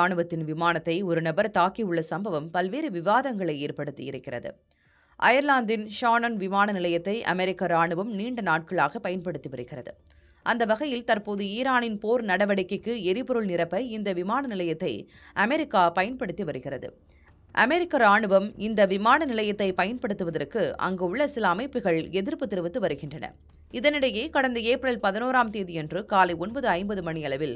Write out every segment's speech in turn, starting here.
ராணுவத்தின் விமானத்தை ஒரு நபர் தாக்கியுள்ள சம்பவம் பல்வேறு விவாதங்களை ஏற்படுத்தியிருக்கிறது. அயர்லாந்தின் ஷானன் விமான நிலையத்தை அமெரிக்க ராணுவம் நீண்ட நாட்களாக பயன்படுத்தி வருகிறது. அந்த வகையில் தற்போது ஈரானின் போர் நடவடிக்கைக்கு எரிபொருள் நிரப்ப இந்த விமான நிலையத்தை அமெரிக்கா பயன்படுத்தி வருகிறது. அமெரிக்க ராணுவம் இந்த விமான நிலையத்தை பயன்படுத்துவதற்கு அங்கு உள்ள சில அமைப்புகள் எதிர்ப்பு தெரிவித்து வருகின்றன. இதனிடையே கடந்த ஏப்ரல் 11ஆம் தேதியன்று காலை 9:50 மணியளவில்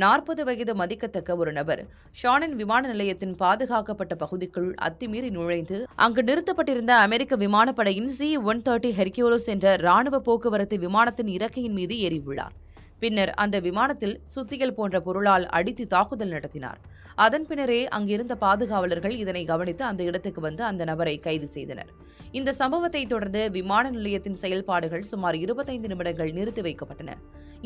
40 வயது மதிக்கத்தக்க ஒரு நபர் ஷானன் விமான நிலையத்தின் பாதுகாக்கப்பட்ட பகுதிக்குள் அத்துமீறி நுழைந்து அங்கு நிறுத்தப்பட்டிருந்த அமெரிக்க விமானப்படையின் C-130 ஹெர்கியூலஸ் என்ற ராணுவ போக்குவரத்து விமானத்தின் இறக்கையின் மீது ஏறியுள்ளார். பின்னர் அந்த விமானத்தில் சுத்தியல் போன்ற பொருளால் அடித்து தாக்குதல் நடத்தினார். அதன் பின்னரே அங்கிருந்த பாதுகாவலர்கள் இதனை கவனித்து அந்த இடத்துக்கு வந்து அந்த நபரை கைது செய்தனர். இந்த சம்பவத்தை தொடர்ந்து விமான நிலையத்தின் செயல்பாடுகள் சுமார் 25 நிமிடங்கள் நிறுத்தி வைக்கப்பட்டன.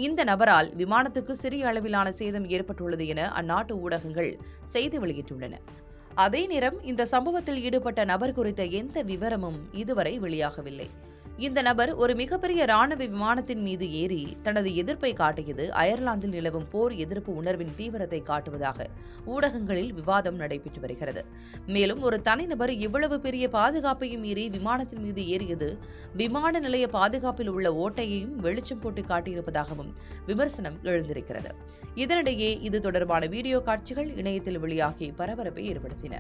இந்த நபரால் விமானத்துக்கு சிறிய அளவிலான சேதம் ஏற்பட்டுள்ளது என அந்நாட்டு ஊடகங்கள் செய்தி வெளியிட்டுள்ளன. அதே நேரம் இந்த சம்பவத்தில் ஈடுபட்ட நபர் குறித்த எந்த விவரமும் இதுவரை வெளியாகவில்லை. இந்த நபர் ஒரு மிகப்பெரிய ராணுவ விமானத்தின் மீது ஏறி தனது எதிர்ப்பை காட்டியது அயர்லாந்தில் நிலவும் போர் எதிர்ப்பு உணர்வின் தீவிரத்தை காட்டுவதாக ஊடகங்களில் விவாதம் நடைபெற்று வருகிறது. மேலும் ஒரு தனிநபர் இவ்வளவு பெரிய பாதுகாப்பையும் மீறி விமானத்தின் மீது ஏறியது விமான நிலைய பாதுகாப்பில் உள்ள ஓட்டையையும் வெளிச்சம் போட்டு காட்டியிருப்பதாகவும் விமர்சனம் எழுந்திருக்கிறது. இதனிடையே இது தொடர்பான வீடியோ காட்சிகள் இணையத்தில் வெளியாகி பரபரப்பை ஏற்படுத்தின.